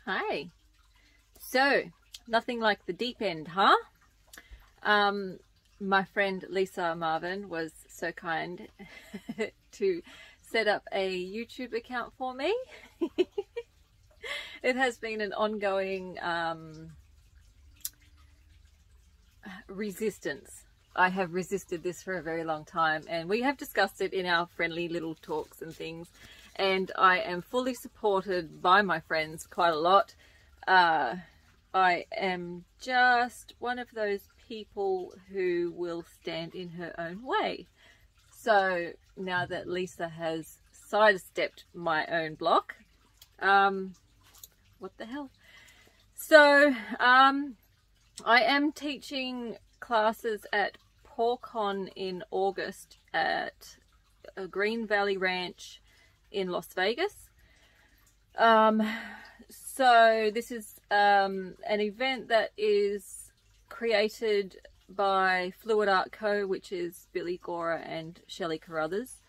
Hi. So, nothing like the deep end, huh? My friend Lisa Marvin was so kind to set up a YouTube account for me. It has been an ongoing resistance. I have resisted this for a very long time, and we have discussed it in our friendly little talks and things, and I am fully supported by my friends quite a lot. I am just one of those people who will stand in her own way. So now that Lisa has sidestepped my own block, what the hell? So I am teaching classes at PorCon in August at a Green Valley Ranch in Las Vegas. So this is an event that is created by Fluid Art Co., which is Billy Gora and Shelley Carruthers.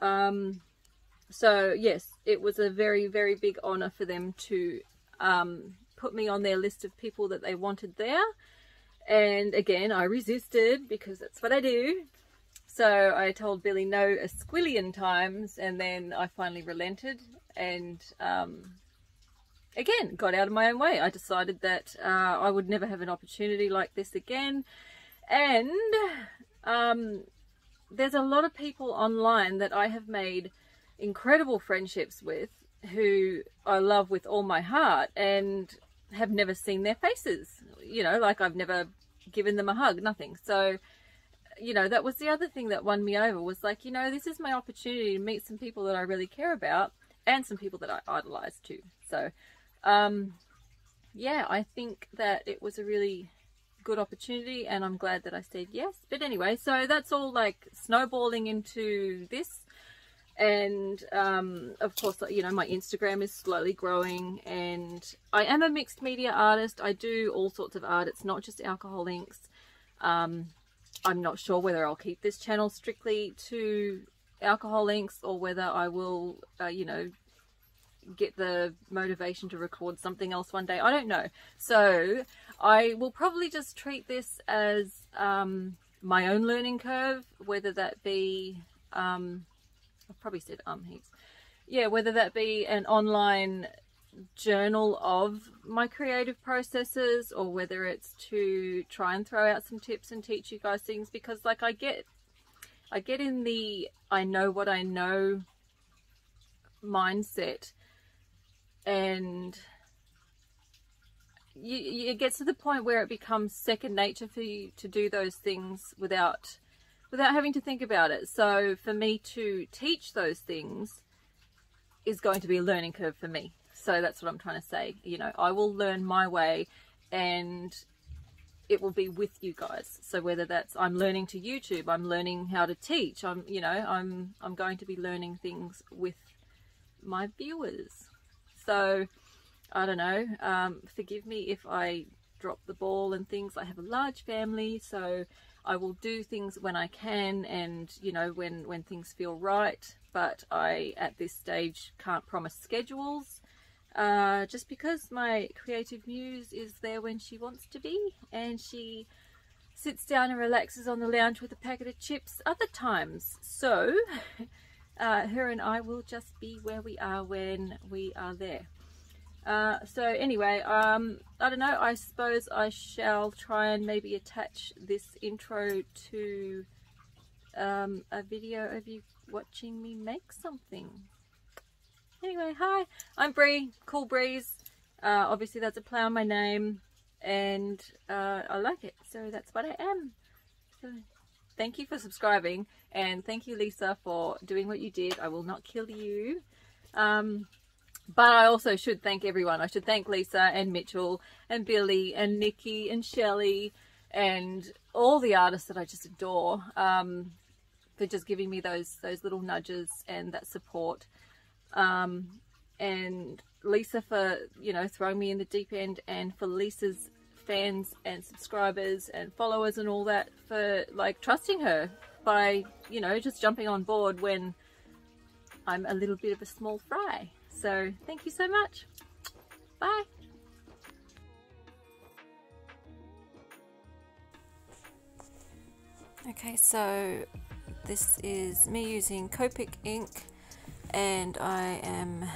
So yes, it was a very, very big honor for them to put me on their list of people that they wanted there. And again, I resisted because that's what I do. So I told Billy no a squillion times, and then I finally relented and again got out of my own way. I decided that I would never have an opportunity like this again. And there's a lot of people online that I have made incredible friendships with, who I love with all my heart, and have never seen their faces. You know, like I've never given them a hug, nothing. So, you know, that was the other thing that won me over, was like, you know, this is my opportunity to meet some people that I really care about, and some people that I idolize too. So, yeah, I think that it was a really good opportunity, and I'm glad that I said yes. But anyway, so that's all like snowballing into this. And of course, you know, my Instagram is slowly growing, and I am a mixed media artist. I do all sorts of art. It's not just alcohol inks. I'm not sure whether I'll keep this channel strictly to alcohol inks, or whether I will, you know, get the motivation to record something else one day. I don't know. So I will probably just treat this as my own learning curve, whether that be I've probably said heaps. Yeah, whether that be an online journal of my creative processes, or whether it's to try and throw out some tips and teach you guys things, because like I get in the I know what I know mindset, and it gets to the point where it becomes second nature for you to do those things without having to think about it. So for me to teach those things is going to be a learning curve for me. So that's what I'm trying to say. You know, I will learn my way, and it will be with you guys. So whether that's I'm learning to YouTube, I'm learning how to teach, I'm going to be learning things with my viewers. So I don't know, forgive me if I drop the ball and things. I have a large family, so I will do things when I can, and you know, when things feel right. But I at this stage can't promise schedules, just because my creative muse is there when she wants to be, and she sits down and relaxes on the lounge with a packet of chips other times. So her and I will just be where we are when we are there. So anyway, I don't know, I suppose I shall try and maybe attach this intro to a video of you watching me make something. Anyway, hi, I'm Bree, Cool Breeze. Obviously that's a play on my name, and I like it, so that's what I am. So thank you for subscribing, and thank you, Lisa, for doing what you did. I will not kill you. But I also should thank everyone. I should thank Lisa and Mitchell and Billy and Niki and Shelley and all the artists that I just adore, for just giving me those little nudges and that support. And Lisa for, you know, throwing me in the deep end, and for Lisa's fans and subscribers and followers and all that for like trusting her by, you know, just jumping on board when I'm a little bit of a small fry. So thank you so much. Bye. Okay, so this is me using Copic ink, and I am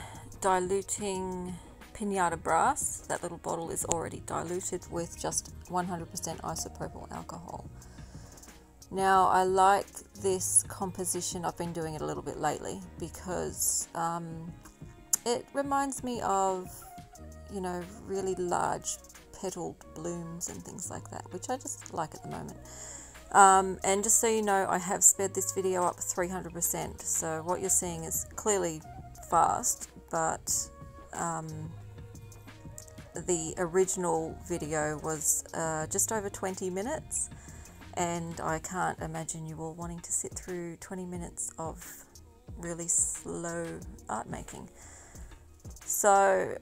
diluting Pinata Brass. That little bottle is already diluted with just 100% isopropyl alcohol. Now I like this composition. I've been doing it a little bit lately because it reminds me of, you know, really large petaled blooms and things like that, which I just like at the moment. And just so you know, I have sped this video up 300%, so what you're seeing is clearly fast, but the original video was just over 20 minutes, and I can't imagine you all wanting to sit through 20 minutes of really slow art making. So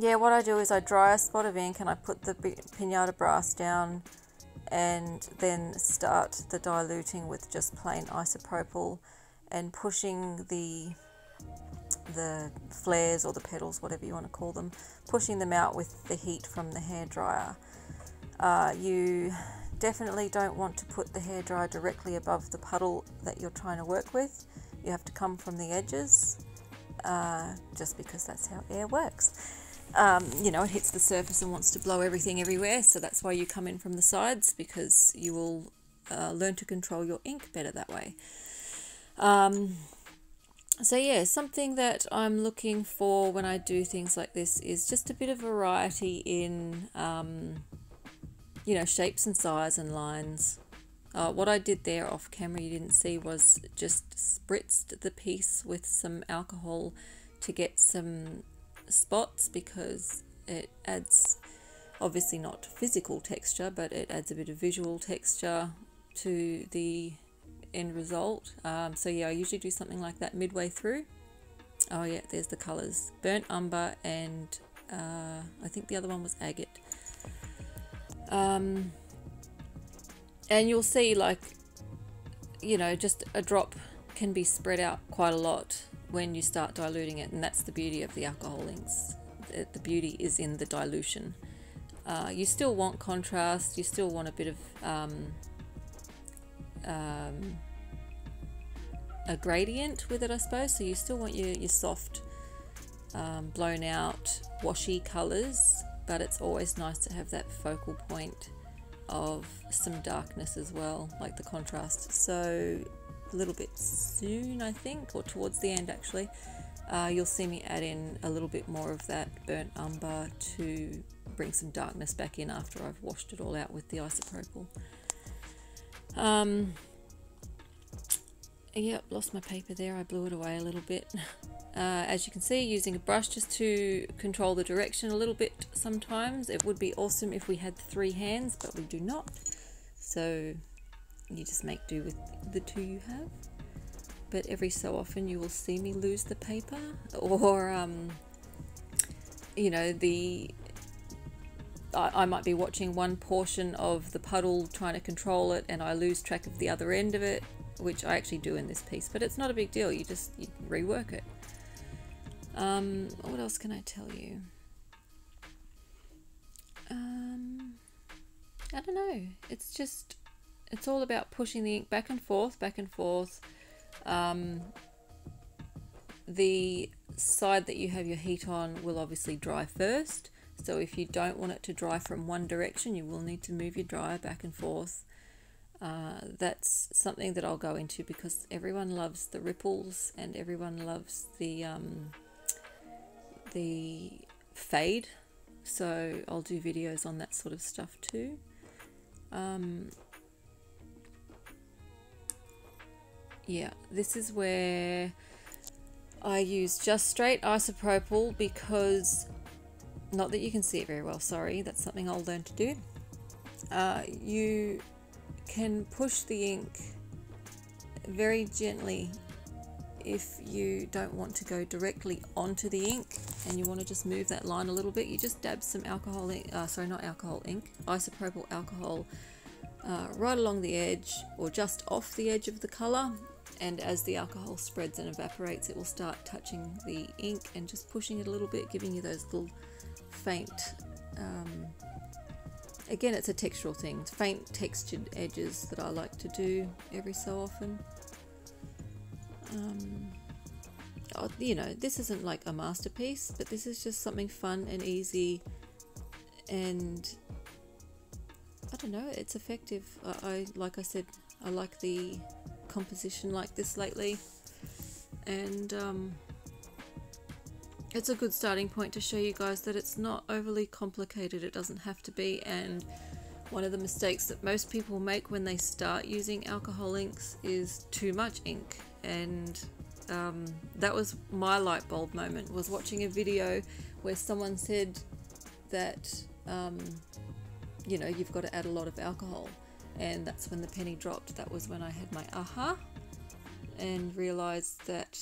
yeah, what I do is I dry a spot of ink and I put the Pinata Brass down, and then start the diluting with just plain isopropyl and pushing the flares or the petals, whatever you want to call them, pushing them out with the heat from the hairdryer. You definitely don't want to put the hairdryer directly above the puddle that you're trying to work with. You have to come from the edges, just because that's how air works. You know, it hits the surface and wants to blow everything everywhere, so that's why you come in from the sides, because you will learn to control your ink better that way. So yeah, something that I'm looking for when I do things like this is just a bit of variety in, you know, shapes and size and lines. What I did there off camera you didn't see was just spritzed the piece with some alcohol to get some spots, because it adds, obviously not physical texture, but it adds a bit of visual texture to the end result. So yeah, I usually do something like that midway through. Oh yeah, there's the colours, burnt umber and I think the other one was agate. And you'll see, like, you know, just a drop can be spread out quite a lot when you start diluting it, and that's the beauty of the alcohol inks. The beauty is in the dilution. You still want contrast, you still want a bit of a gradient with it, I suppose, so you still want your soft blown out washy colours, but it's always nice to have that focal point of some darkness as well, like the contrast. So a little bit soon, I think, or towards the end actually, you'll see me add in a little bit more of that burnt umber to bring some darkness back in after I've washed it all out with the isopropyl. Yep, lost my paper there, I blew it away a little bit. As you can see, using a brush just to control the direction a little bit sometimes. It would be awesome if we had 3 hands, but we do not. So you just make do with the 2 you have. But every so often you will see me lose the paper, or you know, I might be watching one portion of the puddle trying to control it and I lose track of the other end of it, which I actually do in this piece, but it's not a big deal, you rework it. What else can I tell you? I don't know, it's all about pushing the ink back and forth, back and forth. The side that you have your heat on will obviously dry first, so if you don't want it to dry from one direction, you will need to move your dryer back and forth. That's something that I'll go into, because everyone loves the ripples and everyone loves the fade, so I'll do videos on that sort of stuff too. Yeah, this is where I use just straight isopropyl, because, not that you can see it very well, sorry, that's something I'll learn to do. You can push the ink very gently if you don't want to go directly onto the ink and you want to just move that line a little bit. You just dab some alcohol ink, isopropyl alcohol right along the edge or just off the edge of the colour, and as the alcohol spreads and evaporates, it will start touching the ink and just pushing it a little bit, giving you those little faint again, it's a textural thing, faint textured edges that I like to do every so often. You know, this isn't like a masterpiece, but this is just something fun and easy, and I don't know, it's effective. Like I said, I like the composition like this lately, and it's a good starting point to show you guys that it's not overly complicated. It doesn't have to be. And one of the mistakes that most people make when they start using alcohol inks is too much ink, and that was my light bulb moment, was watching a video where someone said that you know, you've got to add a lot of alcohol, and that's when the penny dropped. That was when I had my aha and realized that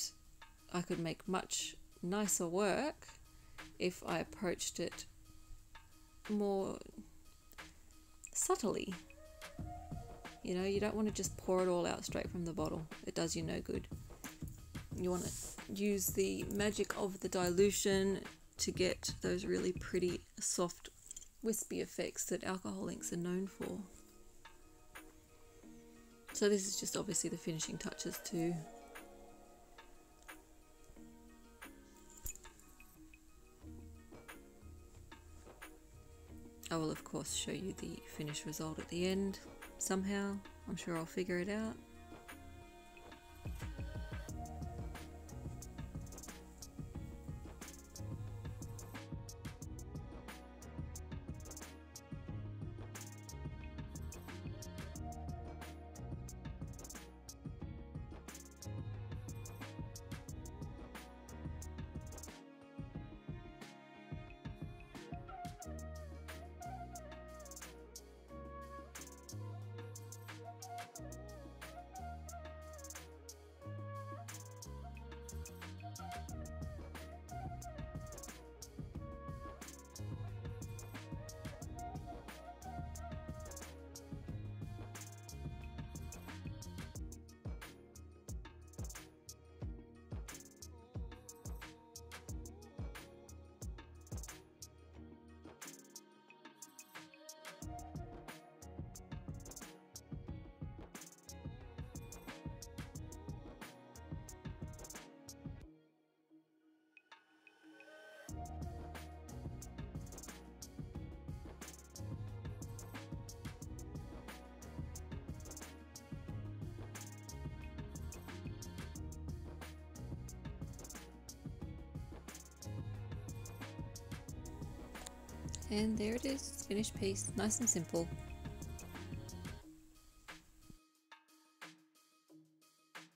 I could make much nicer work if I approached it more subtly. You know, you don't want to just pour it all out straight from the bottle. It does you no good. You want to use the magic of the dilution to get those really pretty soft wispy effects that alcohol inks are known for. So this is just obviously the finishing touches too. I will of course show you the finished result at the end somehow. I'm sure I'll figure it out. And there it is, finished piece, nice and simple.